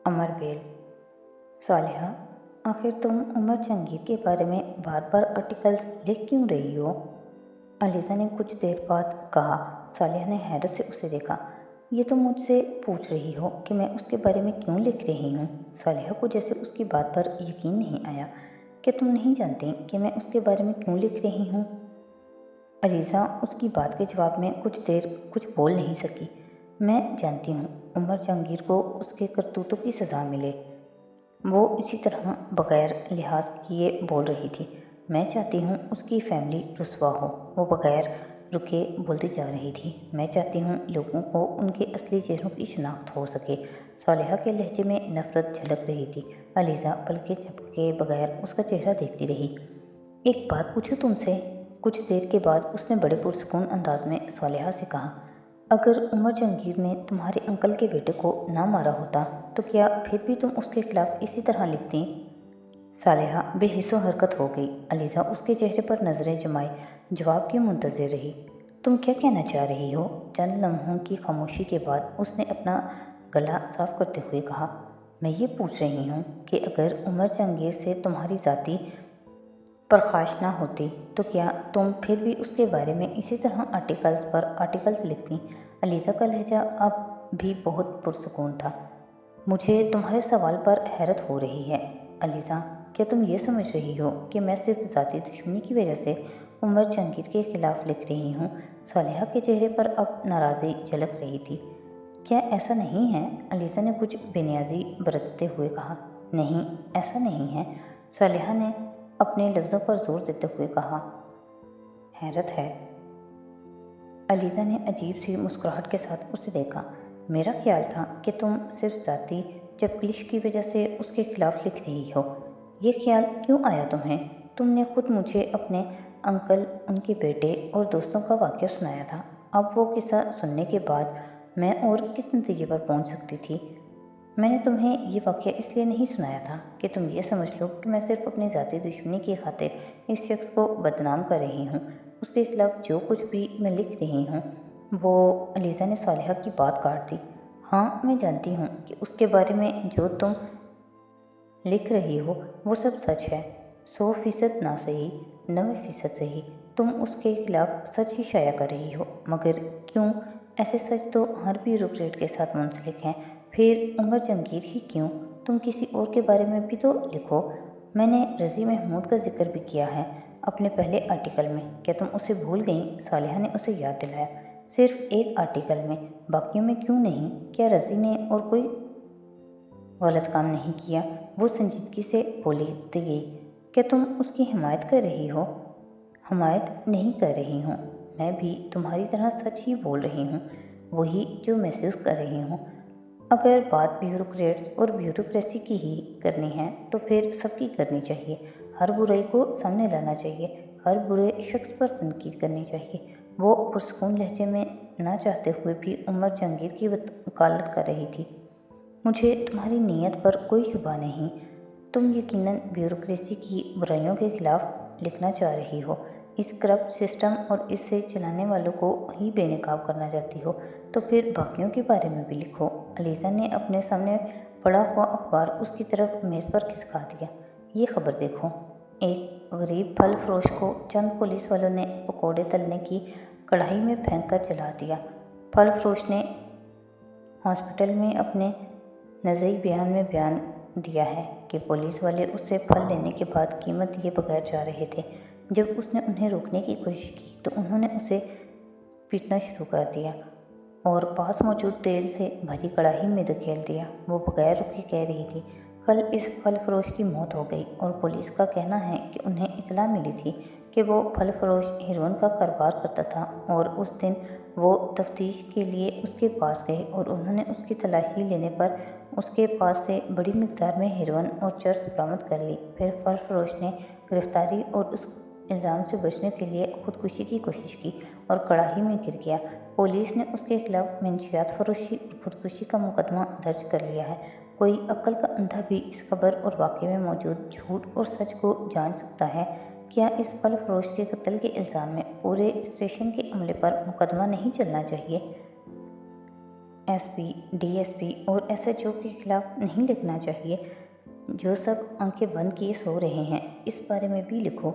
अमर bell. सालिहा, आखिर तुम उमर जहांगीर के बारे में बार बार आर्टिकल्स लिख क्यों रही हो? अलीज़ा ने कुछ देर बाद कहा। सालिहा ने हैरत से उसे देखा। ये तुम मुझसे पूछ रही हो कि मैं उसके बारे में क्यों लिख रही हूँ? सालिहा को जैसे उसकी बात पर यकीन नहीं आया। क्या तुम नहीं जानती कि मैं उसके बारे में क्यों लिख रही हूँ? अलीज़ा उसकी बात के जवाब में कुछ देर कुछ बोल नहीं सकी। मैं जानती हूँ उमर जहांगीर को उसके करतूतों की सज़ा मिले। वो इसी तरह बग़ैर लिहाज किए बोल रही थी। मैं चाहती हूँ उसकी फैमिली रुस्वा हो। वो बग़ैर रुके बोलती जा रही थी। मैं चाहती हूँ लोगों को उनके असली चेहरों की शिनाख्त हो सके। सालिहा के लहजे में नफ़रत झलक रही थी। अलीज़ा पलकें झपके बगैर उसका चेहरा देखती रही। एक बात पूछूं तुमसे? कुछ देर के बाद उसने बड़े पुरसकून अंदाज में सालिहा से कहा, अगर उमर जहांगीर ने तुम्हारे अंकल के बेटे को ना मारा होता तो क्या फिर भी तुम उसके खिलाफ इसी तरह लिखती? सालिहा बेहिस्सो हरकत हो गई। अलीज़ा उसके चेहरे पर नज़रें जमाए जवाब की मुंतज़िर रही। तुम क्या कहना चाह रही हो? चंद लम्हों की खामोशी के बाद उसने अपना गला साफ करते हुए कहा, मैं ये पूछ रही हूँ कि अगर उमर जहांगीर से तुम्हारी ज़ाती प्रकाश ना होती तो क्या तुम फिर भी उसके बारे में इसी तरह आर्टिकल्स पर आर्टिकल्स लिखती? अलीज़ा का लहजा अब भी बहुत पुरसुकून था। मुझे तुम्हारे सवाल पर हैरत हो रही है अलीज़ा। क्या तुम ये समझ रही हो कि मैं सिर्फ ज़ाती दुश्मनी की वजह से उमर जहांगीर के खिलाफ लिख रही हूँ? सालिहा के चेहरे पर अब नाराज़गी झलक रही थी। क्या ऐसा नहीं है? अलीज़ा ने कुछ बेनियाजी बरतते हुए कहा। नहीं, ऐसा नहीं है, सालिहा ने अपने लफ्ज़ों पर जोर देते हुए कहा। हैरत है। अलीज़ा ने अजीब सी मुस्कुराहट के साथ उसे देखा। मेरा ख्याल था कि तुम सिर्फ ज़ाती चपकलिश की वजह से उसके खिलाफ लिख रही हो। ये ख्याल क्यों आया तुम्हें? तुमने खुद मुझे अपने अंकल, उनके बेटे और दोस्तों का वाक़या सुनाया था। अब वो किस्सा सुनने के बाद मैं और किस नतीजे पर पहुंच सकती थी? मैंने तुम्हें ये वाक़या इसलिए नहीं सुनाया था कि तुम ये समझ लो कि मैं सिर्फ अपनी ज़ाती दुश्मनी की खातिर इस शख्स को बदनाम कर रही हूँ। उसके खिलाफ जो कुछ भी मैं लिख रही हूँ वो अलीज़ा ने सालिहा की बात काट दी। हाँ, मैं जानती हूँ कि उसके बारे में जो तुम लिख रही हो वो सब सच है। 100% ना सही, 90% सही। तुम उसके खिलाफ सच ही शाया कर रही हो। मगर क्यों? ऐसे सच तो हर ब्यूरोक्रेट के साथ मुंसलिक हैं। फिर उमर जहांगीर ही क्यों? तुम किसी और के बारे में भी तो लिखो। मैंने रज़ी महमूद का जिक्र भी किया है अपने पहले आर्टिकल में। क्या तुम उसे भूल गई? सालिहा ने उसे याद दिलाया। सिर्फ एक आर्टिकल में, बाकियों में क्यों नहीं? क्या रज़ी ने और कोई गलत काम नहीं किया? वो संजीदगी से बोली गई। क्या तुम उसकी हिमायत कर रही हो? हिमायत नहीं कर रही हूँ। मैं भी तुम्हारी तरह सच ही बोल रही हूँ, वही जो महसूस कर रही हूँ। अगर बात ब्यूरोक्रेट्स और ब्यूरोक्रेसी की ही करनी है तो फिर सबकी करनी चाहिए। हर बुराई को सामने लाना चाहिए, हर बुरे शख्स पर तनकीद करनी चाहिए। वो पुरसकून लहजे में ना चाहते हुए भी उमर जहांगीर की वकालत कर रही थी। मुझे तुम्हारी नीयत पर कोई शुबा नहीं। तुम यकीनन ब्यूरोक्रेसी की बुराइयों के खिलाफ लिखना चाह रही हो। इस करप्ट सिस्टम और इसे चलाने वालों को ही बेनकाब करना चाहती हो। तो फिर बाकियों के बारे में भी लिखो। अलीज़ा ने अपने सामने पड़ा हुआ अखबार उसकी तरफ मेज़ पर खिसका दिया। ये खबर देखो। एक गरीब फल फरोश को चंद पुलिस वालों ने पकौड़े तलने की कढ़ाई में फेंक कर जला दिया। फल फरोश ने हॉस्पिटल में अपने नज़ई बयान में बयान दिया है कि पुलिस वाले उससे फल लेने के बाद कीमत दिए बगैर जा रहे थे। जब उसने उन्हें रोकने की कोशिश की तो उन्होंने उसे पीटना शुरू कर दिया और पास मौजूद तेल से भरी कढ़ाई में धकेल दिया। वो बगैर रुके कह रही थी, कल इस फल फरोश की मौत हो गई और पुलिस का कहना है कि उन्हें इतला मिली थी कि वो फल फरोश हेरोइन का कारोबार करता था और उस दिन वो तफ्तीश के लिए उसके पास गए और उन्होंने उसकी तलाशी लेने पर उसके पास से बड़ी मिकदार में हेरोइन और चर्स बरामद कर ली। फिर फल फरोश ने गिरफ्तारी और उस इल्ज़ाम से बचने के लिए खुदकुशी की कोशिश की और कढ़ाई में गिर गया। पुलिस ने उसके खिलाफ मंशियात फरोशी और खुदकुशी का मुकदमा दर्ज कर लिया है। कोई अक्ल का अंधा भी इस खबर और वाक़े में मौजूद झूठ और सच को जान सकता है। क्या इस फल फरोश के कत्ल के इल्ज़ाम में पूरे स्टेशन के अमले पर मुकदमा नहीं चलना चाहिए? एसपी, डीएसपी और एसएचओ के खिलाफ नहीं लिखना चाहिए जो सब आंखें बंद किए सो रहे हैं। इस बारे में भी लिखो।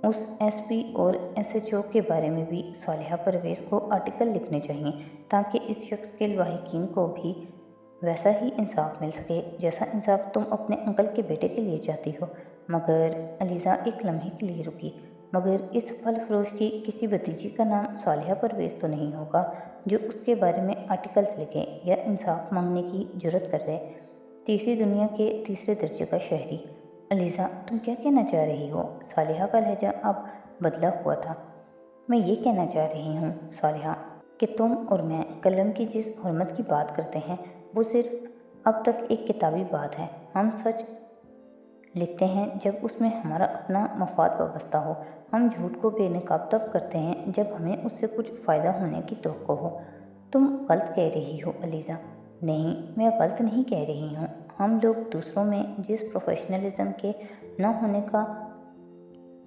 उस एसपी और एसएचओ के बारे में भी सालिहा परवेज़ को आर्टिकल लिखने चाहिए ताकि इस शख्स के लवाहिकीन को भी वैसा ही इंसाफ मिल सके जैसा इंसाफ तुम अपने अंकल के बेटे के लिए चाहती हो। मगर अलीज़ा एक लम्हे के लिए रुकी। मगर इस फल फरोश की किसी भतीजी का नाम सालिहा परवेज़ तो नहीं होगा जो उसके बारे में आर्टिकल्स लिखे या इंसाफ मांगने की जुर्रत कर रहे। तीसरी दुनिया के तीसरे दर्जे का शहरी। अलीज़ा, तुम क्या कहना चाह रही हो? सालिहा का लहजा अब बदला हुआ था। मैं ये कहना चाह रही हूँ सालिहा कि तुम और मैं कलम की जिस हुर्मत की बात करते हैं वो सिर्फ अब तक एक किताबी बात है। हम सच लिखते हैं जब उसमें हमारा अपना मफाद वाबस्ता हो। हम झूठ को बेनकाब तब करते हैं जब हमें उससे कुछ फ़ायदा होने की तवक्को हो। तुम गलत कह रही हो अलीज़ा। नहीं, मैं गलत नहीं कह रही हूँ। हम लोग दूसरों में जिस प्रोफेशनलिज्म के न होने का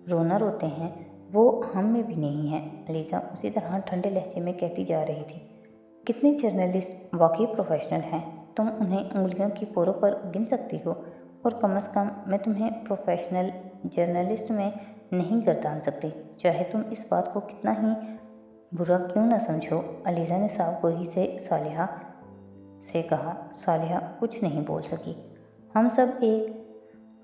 रोना रोते हैं वो हम में भी नहीं है। अलीज़ा उसी तरह ठंडे लहजे में कहती जा रही थी। कितने जर्नलिस्ट वाकई प्रोफेशनल हैं? तुम उन्हें उंगलियों की पोरों पर गिन सकती हो और कम से कम मैं तुम्हें प्रोफेशनल जर्नलिस्ट में नहीं गर्दान सकती, चाहे तुम इस बात को कितना ही बुरा क्यों न समझो। अलीज़ा ने सावगोही से सालिहा से कहा। सालिहा कुछ नहीं बोल सकी। हम सब एक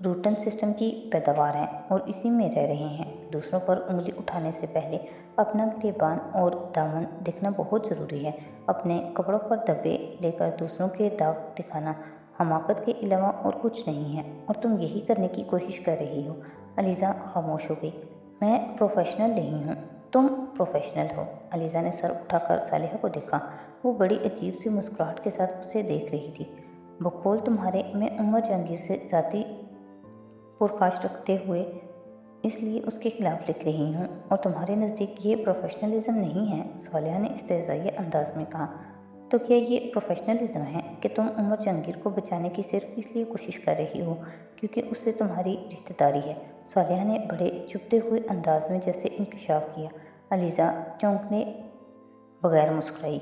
रूटन सिस्टम की पैदावार हैं और इसी में रह रहे हैं। दूसरों पर उंगली उठाने से पहले अपना गिरेबान और दामन देखना बहुत ज़रूरी है। अपने कपड़ों पर धब्बे लेकर दूसरों के दाग दिखाना हमाकत के अलावा और कुछ नहीं है और तुम यही करने की कोशिश कर रही हो। अलीज़ा खामोश हो गई। मैं प्रोफेशनल नहीं हूँ, तुम प्रोफेशनल हो। अलीज़ा ने सर उठाकर सालिहा को देखा। वो बड़ी अजीब सी मुस्कुराहट के साथ उसे देख रही थी। बकौल तुम्हारे, मैं उमर जहांगीर से ज़ाती पुरखाश रखते हुए इसलिए उसके खिलाफ लिख रही हूँ और तुम्हारे नज़दीक ये प्रोफेशनलिज्म नहीं है। सालिहा ने इस्तेज़ाई अंदाज में कहा। तो क्या ये प्रोफेशनलिज्म है कि तुम उमर जहांगीर को बचाने की सिर्फ इसलिए कोशिश कर रही हो क्योंकि उससे तुम्हारी रिश्तेदारी है? सालिहा ने बड़े चुभते हुए अंदाज में जैसे इंकशाफ किया। अलीज़ा चौंकने बगैर मुस्कुराई।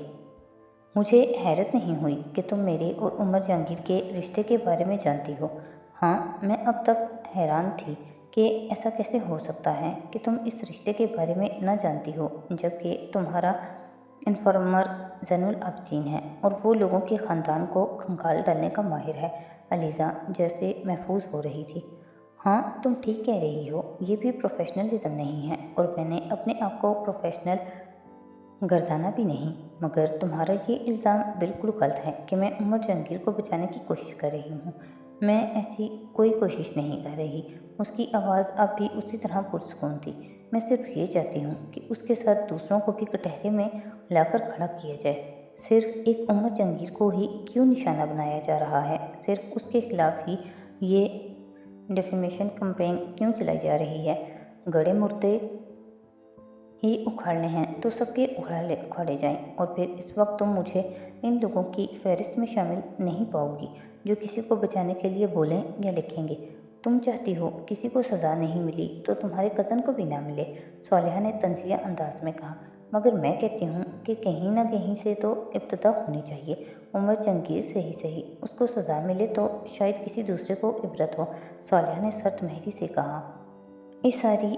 मुझे हैरत नहीं हुई कि तुम मेरे और उमर जहांगीर के रिश्ते के बारे में जानती हो। हाँ, मैं अब तक हैरान थी कि ऐसा कैसे हो सकता है कि तुम इस रिश्ते के बारे में न जानती हो जबकि तुम्हारा इन्फॉर्मर ज़ैनुल आबिदीन है और वो लोगों के ख़ानदान को खंगाल डालने का माहिर है। अलीज़ा जैसे महफूज हो रही थी। हाँ, तुम ठीक कह रही हो, ये भी प्रोफेशनलिज्म नहीं है और मैंने अपने आप को प्रोफेशनल गर्दाना भी नहीं। मगर तुम्हारा ये इल्ज़ाम बिल्कुल गलत है कि मैं उमर जहांगीर को बचाने की कोशिश कर रही हूँ। मैं ऐसी कोई कोशिश नहीं कर रही। उसकी आवाज़ अब भी उसी तरह पुरसुकून थी। मैं सिर्फ ये चाहती हूँ कि उसके साथ दूसरों को भी कटहरे में लाकर खड़ा किया जाए। सिर्फ एक उमर जहांगीर को ही क्यों निशाना बनाया जा रहा है? सिर्फ उसके खिलाफ ही ये डिफेमेशन कैंपेन क्यों चलाई जा रही है? गड़े मुर्दे ही उखाड़ने हैं तो सबके उखाड़े जाएं और फिर इस वक्त तुम मुझे इन लोगों की फहरिस्त में शामिल नहीं पाओगी जो किसी को बचाने के लिए बोलें या लिखेंगे। तुम चाहती हो किसी को सज़ा नहीं मिली तो तुम्हारे कज़न को भी ना मिले, सालिहा ने तंज़िया अंदाज में कहा। मगर मैं कहती हूँ कि कहीं ना कहीं से तो इब्तिदा होनी चाहिए। उमर जहांगीर से ही सही, उसको सज़ा मिले तो शायद किसी दूसरे को इबरत हो, सालिहा ने सर्द महरी से कहा। इस सारी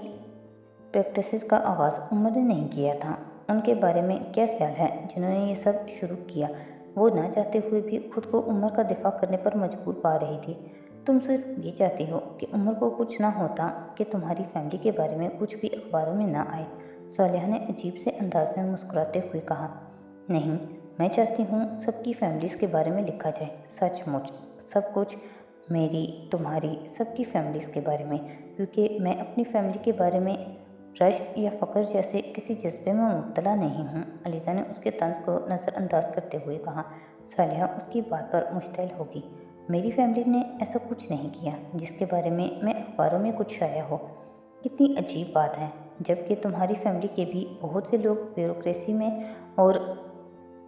प्रैक्टिसेस का आगाज़ उमर ने नहीं किया था। उनके बारे में क्या ख्याल है जिन्होंने ये सब शुरू किया? वो ना चाहते हुए भी खुद को उमर का दिफा करने पर मजबूर पा रही थी। तुम सिर्फ ये चाहती हो कि उमर को कुछ ना होता, कि तुम्हारी फैमिली के बारे में कुछ भी अखबारों में ना आए, सालिहा ने अजीब से अंदाज में मुस्कुराते हुए कहा। नहीं, मैं चाहती हूँ सबकी फैमिलीज़ के बारे में लिखा जाए, सचमुच सब कुछ, मेरी, तुम्हारी, सबकी फैमिलीज़ के बारे में, क्योंकि मैं अपनी फैमिली के बारे में रश्क या फ़क्र जैसे किसी जज्बे में मुब्तला नहीं हूँ। अलीज़ा ने उसके तंज को नज़रअंदाज करते हुए कहा। सालिहा उसकी बात पर मुश्तइल होगी। मेरी फैमिली ने ऐसा कुछ नहीं किया जिसके बारे में मैं अखबारों में कुछ शाया हो। कितनी अजीब बात है, जबकि तुम्हारी फैमिली के भी बहुत से लोग ब्यूरोक्रेसी में और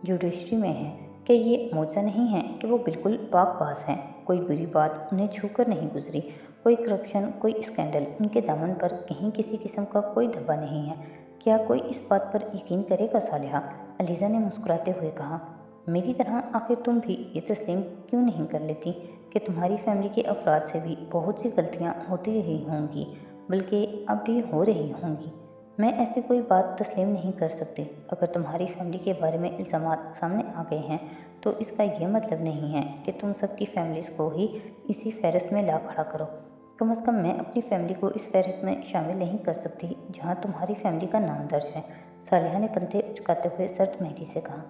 जुडिशरी में हैं। क्या ये मौजज़ा नहीं है कि वो बिल्कुल पाकबाज हैं? कोई बुरी बात उन्हें छूकर नहीं गुजरी, कोई करप्शन, कोई स्कैंडल उनके दामन पर कहीं किसी किस्म का कोई धब्बा नहीं है। क्या कोई इस बात पर यकीन करेगा सालिहा? अलीज़ा ने मुस्कुराते हुए कहा। मेरी तरह आखिर तुम भी ये तस्लीम क्यों नहीं कर लेती कि तुम्हारी फैमिली के अफराद से भी बहुत सी गलतियाँ होती रही होंगी, बल्कि अब भी हो रही होंगी। मैं ऐसी कोई बात तस्लीम नहीं कर सकती। अगर तुम्हारी फैमिली के बारे में इल्ज़ामात सामने आ गए हैं तो इसका ये मतलब नहीं है कि तुम सबकी फैमिलीज़ को ही इसी फहरिस्त में ला खड़ा करो। कम अज़ कम मैं अपनी फैमिली को इस फहरिस्त में शामिल नहीं कर सकती जहाँ तुम्हारी फैमिली का नाम दर्ज है। सालिहा ने कंधे उचकाते हुए सर्द मेहरी से कहा।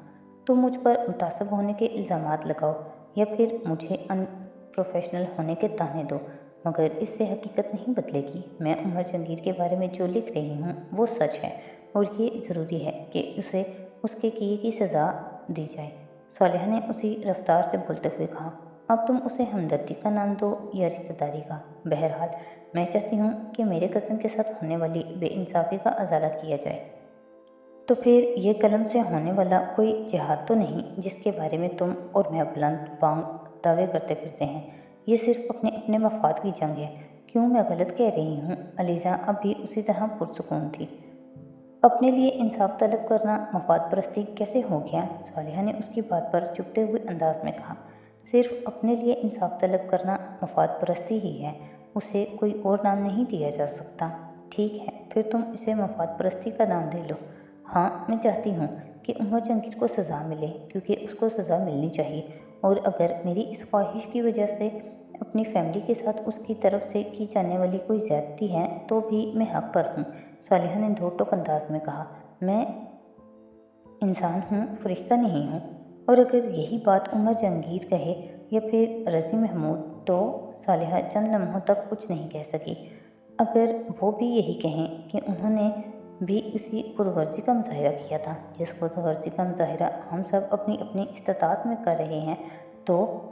तुम मुझ पर मुतासब होने के इल्ज़ामात लगाओ या फिर मुझे अनप्रोफेशनल होने के ताने दो, मगर इससे हकीकत नहीं बदलेगी। मैं उमर जंगीर के बारे में जो लिख रही हूँ वो सच है और ये ज़रूरी है कि उसे उसके किए की सज़ा दी जाए। सालिहा ने उसी रफ्तार से बोलते हुए कहा। अब तुम उसे हमदर्दी का नाम दो या रिश्तेदारी का। बहरहाल मैं चाहती हूँ कि मेरे कज़न के साथ होने वाली बेइंसाफ़ी का अज़ाला किया जाए। तो फिर ये कलम से होने वाला कोई जिहाद तो नहीं जिसके बारे में तुम और मैं बुलंद बांग दावे करते फिरते हैं। ये सिर्फ अपने अपने मफाद की जंग है। क्यों मैं गलत कह रही हूँ? अलीज़ा अब भी उसी तरह पुरसुकून थी। अपने लिए इंसाफ तलब करना मफाद परस्ती कैसे हो गया? सालिहा ने उसकी बात पर चुभते हुए अंदाज में कहा। सिर्फ अपने लिए इंसाफ तलब करना मफाद परस्ती ही है, उसे कोई और नाम नहीं दिया जा सकता। ठीक है, फिर तुम इसे मफाद परस्ती का नाम दे लो। हाँ, मैं चाहती हूँ कि उमर जंगीर को सज़ा मिले क्योंकि उसको सज़ा मिलनी चाहिए, और अगर मेरी इस ख्वाहिश की वजह से अपनी फैमिली के साथ उसकी तरफ से की जाने वाली कोई ज़्यादती है तो भी मैं हक पर हूँ। सालिहा ने धो टोक अंदाज में कहा। मैं इंसान हूँ, फरिश्ता नहीं हूँ। और अगर यही बात उमर जंगीर कहे या फिर रज़ी महमूद, तो सालिहा चंद लम्हों तक कुछ नहीं कह सकी। अगर वो भी यही कहें कि उन्होंने भी उसी खुदगर्जी का मुजाहिरा किया था जिस खुदगर्जी का मुजाहिरा हम सब अपनी अपनी इस्तात में कर रहे हैं, तो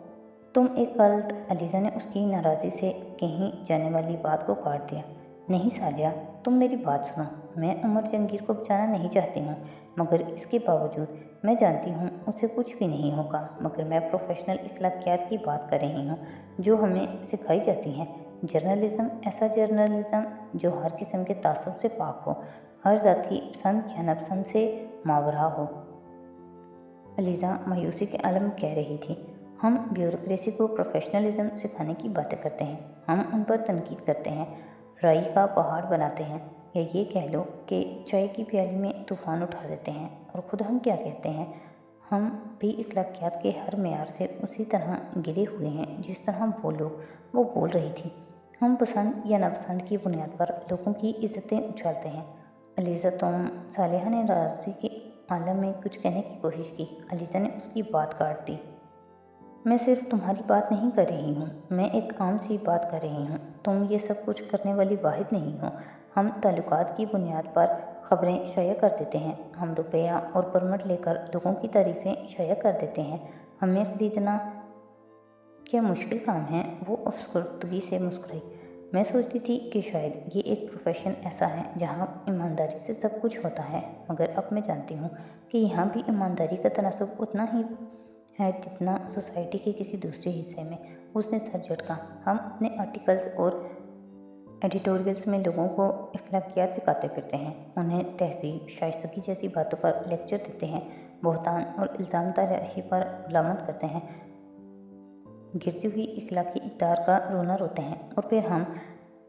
तुम एक गलत। अलीज़ा ने उसकी नाराज़ी से कहीं जाने वाली बात को काट दिया। नहीं सालिया, तुम मेरी बात सुनो। मैं उमर जंगीर को बचाना नहीं चाहती हूँ, मगर इसके बावजूद मैं जानती हूँ उसे कुछ भी नहीं होगा। मगर मैं प्रोफेशनल अखलाकियात की बात कर रही हूँ जो हमें सिखाई जाती हैं। जर्नलिज़्म, ऐसा जर्नलिज़्म जो हर किस्म के तासुब से पाक हो, हर ज़ाती पसंद या नापसंद से मावरा हो। अलीज़ा मायूसी के आलम में कह रही थी। हम ब्यूरोक्रेसी को प्रोफेशनलिज्म सिखाने की बातें करते हैं, हम उन पर तनकीद करते हैं, राई का पहाड़ बनाते हैं, या ये कह लो कि चाय की प्याली में तूफ़ान उठा देते हैं। और ख़ुद हम क्या कहते हैं? हम भी अखलाकियात के हर मेयार से उसी तरह गिरे हुए हैं जिस तरह वो लोग वो बोल रही थी। हम पसंद या नापसंद की बुनियाद पर लोगों की इज़्ज़तें उछालते हैं। अलीज़ा, तुम। सालिहा ने राज़ी के आलम में कुछ कहने की कोशिश की। अलीज़ा ने उसकी बात काट दी। मैं सिर्फ तुम्हारी बात नहीं कर रही हूँ, मैं एक आम सी बात कर रही हूँ। तुम ये सब कुछ करने वाली वाहिद नहीं हो। हम ताल्लुकात की बुनियाद पर खबरें शाया कर देते हैं, हम रुपया और परमिट लेकर लोगों की तारीफ़ें शाया कर देते हैं। हमें ख़रीदना क्या मुश्किल काम है? वो अफसरदगी से मुस्कुराई। मैं सोचती थी कि शायद ये एक प्रोफेशन ऐसा है जहाँ ईमानदारी से सब कुछ होता है, मगर अब मैं जानती हूँ कि यहाँ भी ईमानदारी का तनासुब उतना ही है जितना सोसाइटी के किसी दूसरे हिस्से में। उसने सर झटका। हम अपने आर्टिकल्स और एडिटोरियल्स में लोगों को अखलाकियात सिखाते फिरते हैं, उन्हें तहज़ीब, शाइस्तगी जैसी बातों पर लेक्चर देते हैं, बहतान और इल्ज़ाम तराशी पर मलामत करते हैं, गिरती हुई इखलाकी इक़्तिदार का रोना रोते हैं, और फिर हम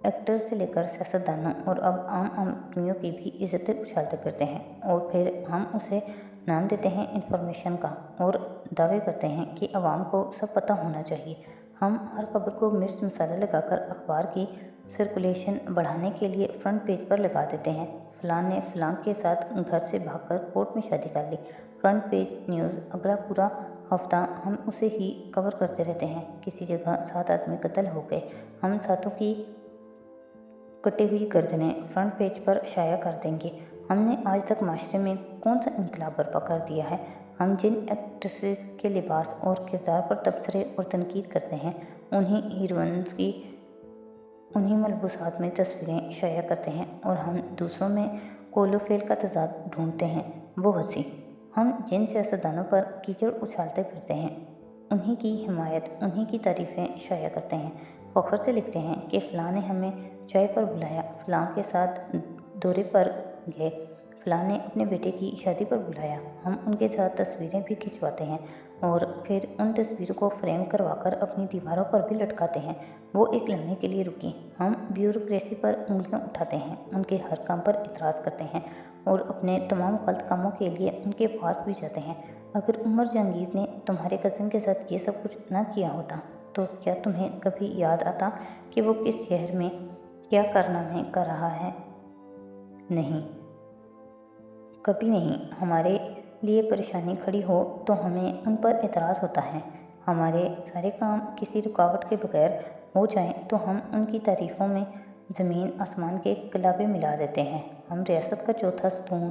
एक्टर से लेकर सियासतदानों और अब आम आदमियों की भी इज़्ज़तें उछालते फिरते हैं, और फिर हम उसे नाम देते हैं इन्फॉर्मेशन का, और दावे करते हैं कि अवाम को सब पता होना चाहिए। हम हर खबर को मिर्च मसाला लगाकर अखबार की सर्कुलेशन बढ़ाने के लिए फ्रंट पेज पर लगा देते हैं। फ़लाँ ने फ़लाँ के साथ घर से भागकर कोर्ट में शादी कर ली। Front page news. अगला पूरा हफ्ता हम उसे ही कवर करते रहते हैं। किसी जगह 7 आदमी कत्ल हो गए। हम सातों की कटी हुई गर्दनें फ्रंट पेज पर शाया कर देंगे। हमने आज तक माशरे में कौन सा इनकलाब बर्पा कर दिया है? हम जिन एक्ट्रेसेस के लिबास और किरदार पर तबसरे और तनकीद करते हैं, उन्हीं हीरोइन्स की उन्हीं मलबूसात में तस्वीरें शाया करते हैं, और हम दूसरों में कोलोफेल का तजाद ढूंढते हैं, वो हंसी। हम जिन सियासतदानों पर कीचड़ उछालते फिरते हैं, उन्हीं की हिमायत, उन्हीं की तारीफ़ें शाया करते हैं, फ़ख्र से लिखते हैं कि फ़लाँ ने हमें चाय पर बुलाया, फ़लाँ के साथ दौरे पर गए, फलां ने अपने बेटे की शादी पर बुलाया। हम उनके साथ तस्वीरें भी खिंचवाते हैं और फिर उन तस्वीरों को फ्रेम करवाकर अपनी दीवारों पर भी लटकाते हैं। वो एक लम्हे के लिए रुकी। हम ब्यूरोक्रेसी पर उंगलियां उठाते हैं, उनके हर काम पर इतराज़ करते हैं और अपने तमाम गलत कामों के लिए उनके पास भी जाते हैं। अगर उमर जहांगीर ने तुम्हारे कज़न के साथ ये सब कुछ ना किया होता तो क्या तुम्हें कभी याद आता कि वो किस शहर में क्या कारनामे कर रहा है? नहीं, कभी नहीं। हमारे लिए परेशानी खड़ी हो तो हमें उन पर एतराज़ होता है। हमारे सारे काम किसी रुकावट के बगैर हो जाएं तो हम उनकी तारीफ़ों में ज़मीन आसमान के कलाबे मिला देते हैं। हम रियासत का चौथा स्तून।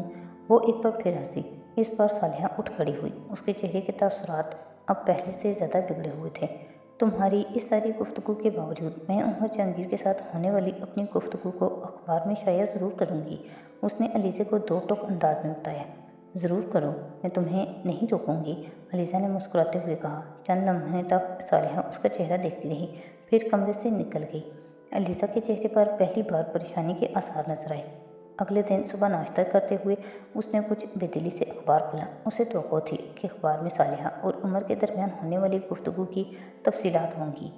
वो एक बार फिर हंसी। इस बार सालिहा उठ खड़ी हुई। उसके चेहरे के तासुरात अब पहले से ज़्यादा बिगड़े हुए थे। तुम्हारी इस सारी गुफ्तगू के बावजूद मैं उमर जहांगीर के साथ होने वाली अपनी गुफ्तगू को अखबार में शाया ज़रूर करूँगी, उसने अलीज़ा को दो टोक अंदाज में बताया। ज़रूर करो, मैं तुम्हें नहीं रोकूंगी, अलीज़ा ने मुस्कुराते हुए कहा। चंद लम्हे तक सालिहा उसका चेहरा देखती रही, फिर कमरे से निकल गई। अलीज़ा के चेहरे पर पहली बार परेशानी के आसार नजर आए। अगले दिन सुबह नाश्ता करते हुए उसने कुछ बेदिली से अखबार खोला। उसे तवक्को थी कि अखबार में सालिहा और उमर के दरमियान होने वाली गुफ्तगू की तफसीलात होंगी।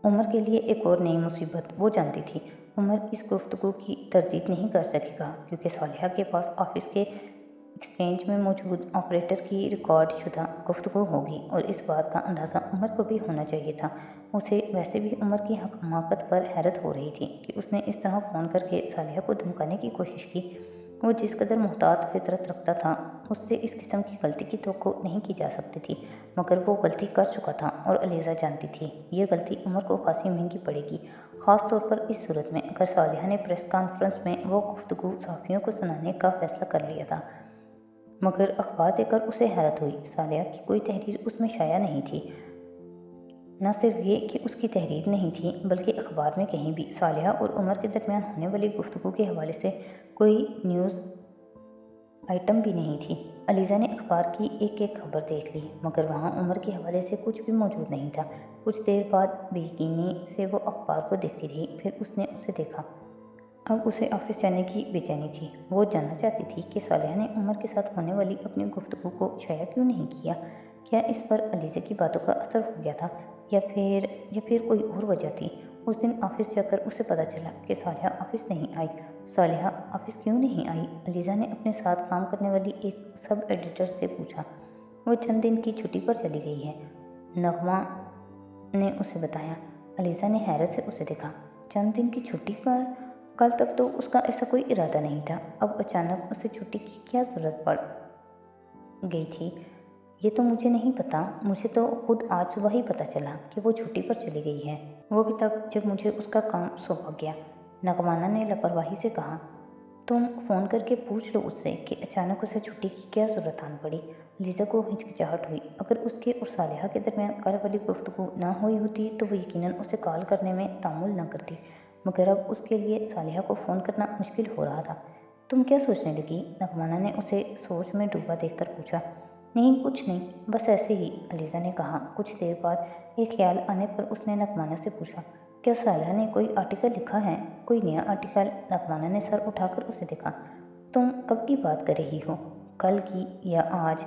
उमर के लिए एक और नई मुसीबत। वो जानती थी उमर इस गुफ्तगू की तरदीद नहीं कर सकेगा क्योंकि सालिहा के पास ऑफिस के एक्सचेंज में मौजूद ऑपरेटर की रिकॉर्ड शुदा गुफ्तगू होगी और इस बात का अंदाज़ा उमर को भी होना चाहिए था। उसे वैसे भी उमर की हमाकत पर हैरत हो रही थी कि उसने इस तरह फ़ोन करके सालिहा को धमकाने की कोशिश की। वो जिस कदर मुहतात फितरत रखता था उससे इस किस्म की गलती की तवक्को नहीं की जा सकती थी, मगर वो गलती कर चुका था और अलीज़ा जानती थी ये गलती उमर को खासी महंगी पड़ेगी, ख़ास तौर पर इस सूरत में अगर सालिहा ने प्रेस कॉन्फ्रेंस में वो गुफ्तगू सहाफ़ियों को सुनाने का फ़ैसला कर लिया था। मगर अखबार देखकर उसे हैरत हुई। सालिहा की कोई तहरीर उसमें शाया नहीं थी। न सिर्फ ये कि उसकी तहरीर नहीं थी बल्कि अखबार में कहीं भी सालिहा और उमर के दरमियान होने वाली गुफ्तगू के हवाले से कोई न्यूज़ आइटम भी नहीं थी। अलीज़ा ने अखबार की एक एक खबर देख ली मगर वहाँ उमर के हवाले से कुछ भी मौजूद नहीं था। कुछ देर बाद बेयकीनी से वो अखबार को देखती रही, फिर उसने उसे देखा। अब उसे ऑफिस जाने की बेचैनी थी। वो जानना चाहती थी कि सालिहा ने उमर के साथ होने वाली अपनी गुफ्तगू को शाया क्यों नहीं किया। क्या इस पर अलीज़ा की बातों का असर हो गया था या फिर कोई और वजह थी। उस दिन ऑफिस जाकर उसे पता चला कि सालिहा ऑफिस नहीं आई। सालिहा ऑफिस क्यों नहीं आई? अलीज़ा ने अपने साथ काम करने वाली एक सब एडिटर से पूछा। वो चंद दिन की छुट्टी पर चली गई है, नगमा ने उसे बताया। अलीज़ा ने हैरत से उसे देखा। चंद दिन की छुट्टी पर? कल तक तो उसका ऐसा कोई इरादा नहीं था, अब अचानक उसे छुट्टी की क्या ज़रूरत पड़ गई थी? ये तो मुझे नहीं पता। मुझे तो खुद आज सुबह ही पता चला कि वो छुट्टी पर चली गई है, वो भी तब जब मुझे उसका काम सौंपा गया, नगमाना ने लापरवाही से कहा। तुम फ़ोन करके पूछ लो उससे कि अचानक उसे छुट्टी की क्या ज़रूरत आन पड़ी। लीज़ा को हिचकिचाहट हुई। अगर उसके और सालिहा के दरमियान कल वाली गुफ्तगू ना हुई होती तो वो यकीनन उसे कॉल करने में तामुल न करती, मगर अब उसके लिए सालिहा को फ़ोन करना मुश्किल हो रहा था। तुम क्या सोचने लगी? नगमाना ने उसे सोच में डूबा देखकर पूछा। नहीं, कुछ नहीं, बस ऐसे ही, अलीज़ा ने कहा। कुछ देर बाद एक ख्याल आने पर उसने नगमाना से पूछा, क्या सालिहा ने कोई आर्टिकल लिखा है? कोई नया आर्टिकल? नगमाना ने सर उठाकर उसे देखा। तुम कब की बात कर रही हो? कल की या आज?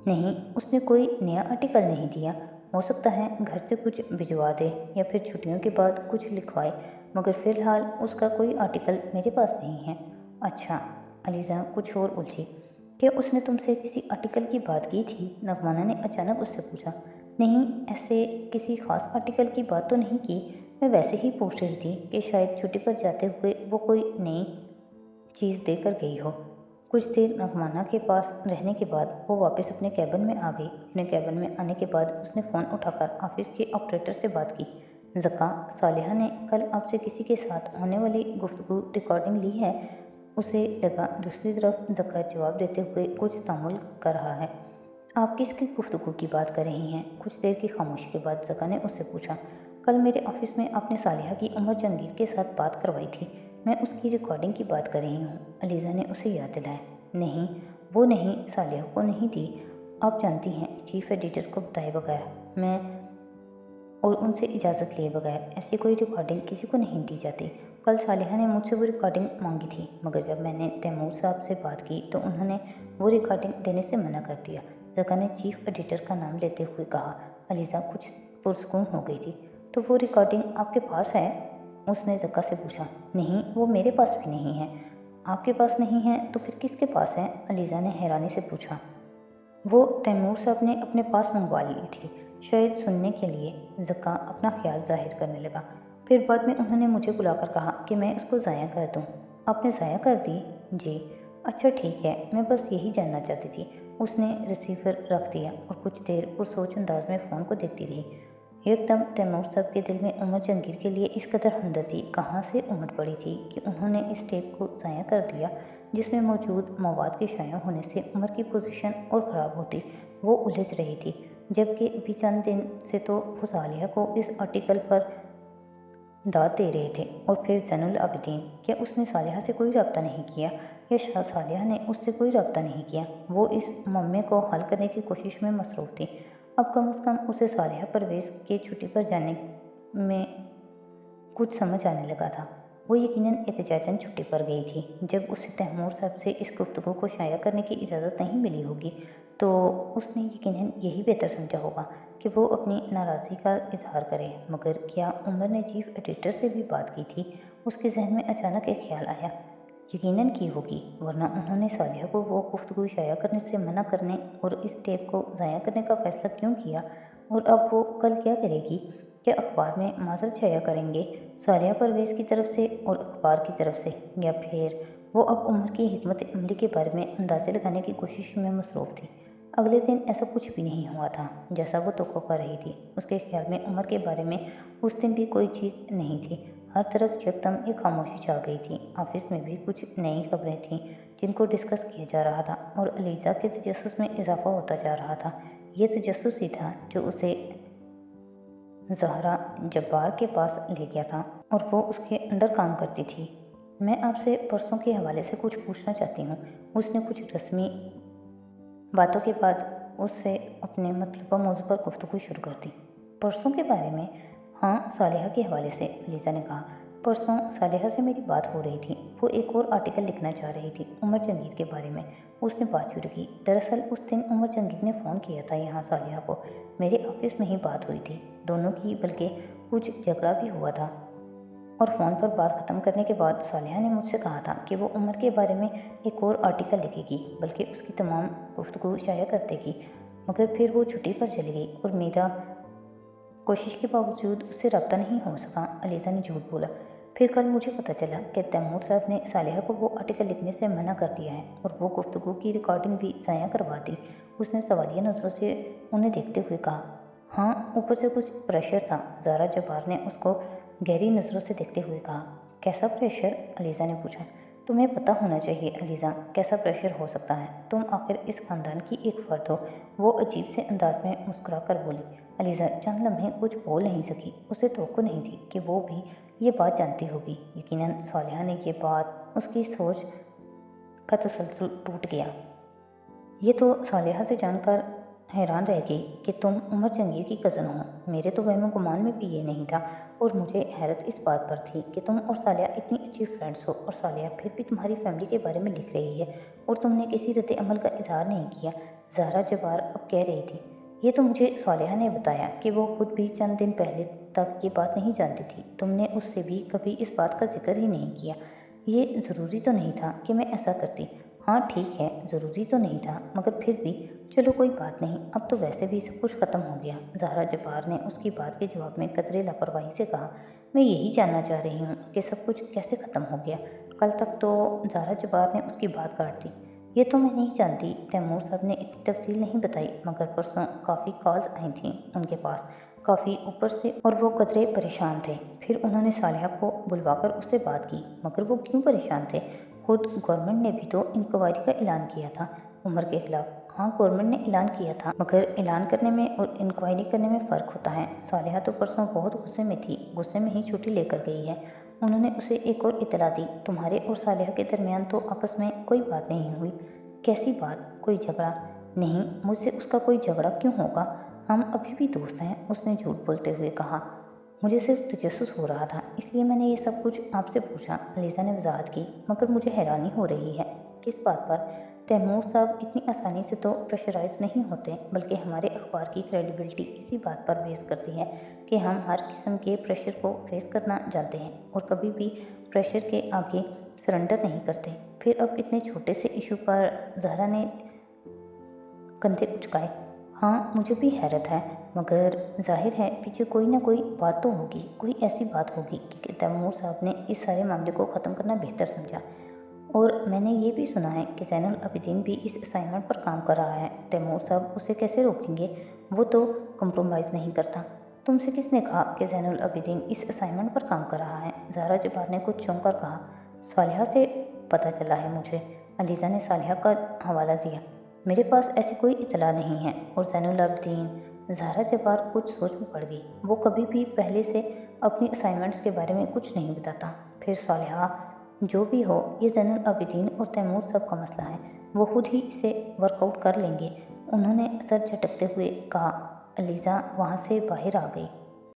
नहीं, उसने कोई नया आर्टिकल नहीं दिया। हो सकता है घर से कुछ भिजवा दे या फिर छुट्टियों के बाद कुछ लिखवाए, मगर फ़िलहाल उसका कोई आर्टिकल मेरे पास नहीं है। अच्छा, अलीज़ा कुछ और उलझी। क्या उसने तुमसे किसी आर्टिकल की बात की थी? नगमाना ने अचानक उससे पूछा। नहीं, ऐसे किसी ख़ास आर्टिकल की बात तो नहीं की। मैं वैसे ही पूछ रही थी कि शायद छुट्टी पर जाते हुए वो कोई नई चीज़ देकर गई हो। कुछ देर नगमाना के पास रहने के बाद वो वापस अपने कैबिन में आ गई। अपने कैबिन में आने के बाद उसने फ़ोन उठाकर ऑफिस के ऑपरेटर से बात की। ज़का, सालिहा ने कल आपसे किसी के साथ होने वाली गुफ्तगू रिकॉर्डिंग ली है। उसे लगा दूसरी तरफ ज़का जवाब देते हुए कुछ तामुल कर रहा है। आप किसकी गुफ्तगू की बात कर रही हैं? कुछ देर की खामोशी के बाद ज़का ने उससे पूछा। कल मेरे ऑफिस में आपने सालिहा की उमर जहांगीर के साथ बात करवाई थी, मैं उसकी रिकॉर्डिंग की बात कर रही हूँ, अलीज़ा ने उसे याद दिलाया। नहीं, वो नहीं, सालिहा को नहीं दी। आप जानती हैं, चीफ एडिटर को बताए बगैर मैं और उनसे इजाज़त लिए बगैर ऐसी कोई रिकॉर्डिंग किसी को नहीं दी जाती। कल सालिहा ने मुझसे वो रिकॉर्डिंग मांगी थी, मगर जब मैंने तैमूर साहब से बात की तो उन्होंने वो रिकॉर्डिंग देने से मना कर दिया। ज़का ने चीफ एडिटर का नाम लेते हुए कहा। अलीज़ा कुछ पुरसकून हो गई थी। तो वो रिकॉर्डिंग आपके पास है? उसने ज़का से पूछा। नहीं, वो मेरे पास भी नहीं है। आपके पास नहीं है तो फिर किसके पास है? अलीज़ा ने हैरानी से पूछा। वो तैमूर साहब ने अपने पास मंगवा ली थी, शायद सुनने के लिए। ज़का अपना ख्याल जाहिर करने लगा। फिर बाद में उन्होंने मुझे बुलाकर कहा कि मैं उसको ज़ाया कर दूँ। आपने ज़ाया कर दी? जी। अच्छा ठीक है, मैं बस यही जानना चाहती थी। उसने रिसीवर रख दिया और कुछ देर पुरसोच अंदाज में फ़ोन को देखती रही। एकदम तैमूर साहब के दिल में उमर जहांगीर के लिए इस कदर हमदर्दी कहाँ से उमड़ पड़ी थी कि उन्होंने इस टेप को ज़ाया कर दिया, जिसमें मौजूद मवाद के शाया होने से उमर की पोजीशन और ख़राब होती। वो उलझ रही थी, जबकि अभी चंद दिन से तो वो सालिहा को इस आर्टिकल पर दाद दे रहे थे। और फिर ज़ैनुल आबिदीन, क्या उसने सालिहा से कोई रब्ता नहीं किया या सालिहा ने उससे कोई रब्ता नहीं किया? वो इस मम्मे को हल करने की कोशिश में मसरूफ़ थी। अब कम से कम उसे सालिहा परवेज़ के छुट्टी पर जाने में कुछ समझ आने लगा था। वो यकीनन एहतिजाजन छुट्टी पर गई थी। जब उसे तैमूर साहब से इस गुफ्तगू को शाया करने की इजाज़त नहीं मिली होगी तो उसने यकीनन यही बेहतर समझा होगा कि वो अपनी नाराज़गी का इजहार करे। मगर क्या उमर ने चीफ एडिटर से भी बात की थी? उसके जहन में अचानक एक ख्याल आया। यकीनन की होगी, वरना उन्होंने सालिहा को वो गुफ्तगू शाया करने से मना करने और इस टेप को ज़ाया करने का फ़ैसला क्यों किया? और अब वो कल क्या करेगी? क्या अखबार में माजरत शाया करेंगे सालिहा परवेज़ की तरफ से और अखबार की तरफ से, या फिर वो अब उमर की हिकमत अमली के बारे में अंदाज़े लगाने की कोशिश में मसरूफ़ थी। अगले दिन ऐसा कुछ भी नहीं हुआ था जैसा वो तवक्को कर रही थी। उसके ख्याल में उमर के बारे में उस दिन भी कोई चीज़ नहीं थी। हर तरफ यकदम एक खामोशी छा गई थी। ऑफिस में भी कुछ नई खबरें थीं जिनको डिस्कस किया जा रहा था और अलीज़ा के तजस्सुस में इजाफा होता जा रहा था। ये तजस्सुस ही था जो उसे ज़हरा जब्बार के पास ले गया था और वो उसके अंडर काम करती थी। मैं आपसे परसों के हवाले से कुछ पूछना चाहती हूँ। उसने कुछ रस्मी बातों के बाद उससे अपने मतलूबा मौजू पर गुफ्तगू शुरू कर दी। परसों के बारे में? हाँ, सालिहा के हवाले से, अलीज़ा ने कहा। परसों सालिहा से मेरी बात हो रही थी। वो एक और आर्टिकल लिखना चाह रही थी उमर जहांगीर के बारे में। उसने बात शुरू की। दरअसल उस दिन उमर जहांगीर ने फ़ोन किया था यहाँ सालिहा को। मेरे ऑफिस में ही बात हुई थी दोनों की, बल्कि कुछ झगड़ा भी हुआ था। और फ़ोन पर बात ख़त्म करने के बाद सालिहा ने मुझसे कहा था कि वो उमर के बारे में एक और आर्टिकल लिखेगी, बल्कि उसकी तमाम गुफ्तगू शाया कर देगी। मगर फिर वो छुट्टी पर चली गई और मेरा कोशिश के बावजूद उससे रब्ता नहीं हो सका। अलीज़ा ने झूठ बोला। फिर कल मुझे पता चला कि तैमूर साहब ने सालिहा को वो आर्टिकल लिखने से मना कर दिया है और वो गुफ्तगू की रिकॉर्डिंग भी ज़ाया करवा दी। उसने सवालिया नज़रों से उन्हें देखते हुए कहा। हाँ, ऊपर से कुछ प्रेशर था। ज़ारा जब्बार ने उसको गहरी नज़रों से देखते हुए कहा। कैसा प्रेशर? अलीज़ा ने पूछा। तुम्हें पता होना चाहिए अलीज़ा, कैसा प्रेशर हो सकता है। तुम आखिर इस ख़ानदान की एक फ़र्द हो। वो अजीब से अंदाज में मुस्कुरा कर बोली। अलीज़ा चंद लम्हे कुछ बोल नहीं सकी। उसे तवक्को नहीं थी कि वो भी ये बात जानती होगी। यकीनन सालिहा ने ये बात उसकी सोच का तसलसल टूट गया। ये तो सालिहा से जानकर हैरान रह गई कि तुम उमर जहांगीर की कज़न हो। मेरे तो वहमो गुमान में भी ये नहीं था। और मुझे हैरत इस बात पर थी कि तुम और सालिया इतनी अच्छी फ्रेंड्स हो और सालिया फिर भी तुम्हारी फैमिली के बारे में लिख रही है और तुमने किसी रद्द अमल का इजहार नहीं किया। ज़हरा जबार अब कह रही थी। ये तो मुझे सालिहा ने बताया कि वो खुद भी चंद दिन पहले तक ये बात नहीं जानती थी। तुमने उससे भी कभी इस बात का जिक्र ही नहीं किया। ये ज़रूरी तो नहीं था कि मैं ऐसा करती। हाँ ठीक है, ज़रूरी तो नहीं था, मगर फिर भी चलो कोई बात नहीं। अब तो वैसे भी सब कुछ ख़त्म हो गया। ज़हरा जब्बार ने उसकी बात के जवाब में कदरे लापरवाही से कहा। मैं यही जानना चाह रही हूँ कि सब कुछ कैसे ख़त्म हो गया। कल तक तो ज़हरा जब्बार ने उसकी बात काट दी। ये तो मैं नहीं जानती। तैमूर साहब ने इतनी तफसील नहीं बताई, मगर परसों काफ़ी कॉल्स आई थीं उनके पास, काफ़ी ऊपर से, और वो कदरे परेशान थे। फिर उन्होंने सालिहा को बुलवाकर उससे बात की। मगर वो क्यों परेशान थे? खुद गवर्नमेंट ने भी तो इंक्वायरी का ऐलान किया था उमर के खिलाफ। हाँ, गवर्नमेंट ने ऐलान किया था, मगर ऐलान करने में और इंक्वायरी करने में फ़र्क होता है। सालिहा तो परसों बहुत गुस्से में थी, गुस्से में ही छुट्टी लेकर गई है। उन्होंने उसे एक और इतला दी। तुम्हारे और सालिहा के दरमियान तो आपस में कोई बात नहीं हुई। कैसी बात? कोई झगड़ा? नहीं, मुझसे उसका कोई झगड़ा क्यों होगा? हम अभी भी दोस्त हैं, उसने झूठ बोलते हुए कहा। مجھے صرف تجسس ہو رہا تھا، اس لیے میں نے یہ سب کچھ آپ سے پوچھا، علیزہ نے وضاحت کی، مگر مجھے حیرانی ہو رہی ہے۔ کس بات پر؟ تیمور صاحب اتنی آسانی سے تو پریشرائز نہیں ہوتے، بلکہ ہمارے اخبار کی کریڈیبلٹی اسی بات پر بیس کرتی ہے کہ ہم ہر قسم کے پریشر کو فیس کرنا جانتے ہیں اور کبھی بھی پریشر کے آگے سرنڈر نہیں کرتے۔ پھر اب اتنے چھوٹے سے ایشو پر زہرا نے کندھے اچکائے۔ ہاں، مجھے بھی حیرت ہے، مگر ظاہر ہے پیچھے کوئی نہ کوئی بات تو ہوگی، کوئی ایسی بات ہوگی کہ تیمور صاحب نے اس سارے معاملے کو ختم کرنا بہتر سمجھا۔ اور میں نے یہ بھی سنا ہے کہ زین العابدین بھی اس اسائنمنٹ پر کام کر رہا ہے۔ تیمور صاحب اسے کیسے روکیں گے؟ وہ تو کمپرومائز نہیں کرتا۔ تم سے کس نے کہا کہ زین العابدین اس اسائنمنٹ پر کام کر رہا ہے؟ زہرا جبار نے کچھ چونک کر کہا۔ صالحہ سے پتہ چلا ہے مجھے، علیزہ نے صالحہ کا حوالہ دیا۔ میرے پاس ایسی کوئی اطلاع نہیں ہے۔ اور زین العابدین؟ زہرا جبار کچھ سوچ میں پڑ گئی۔ وہ کبھی بھی پہلے سے اپنی اسائنمنٹس کے بارے میں کچھ نہیں بتاتا۔ پھر صالحہ، جو بھی ہو، یہ زین العابدین اور تیمور صاحب کا مسئلہ ہے، وہ خود ہی اسے ورک آؤٹ کر لیں گے، انہوں نے سر جھٹکتے ہوئے کہا۔ علیزہ وہاں سے باہر آ گئی۔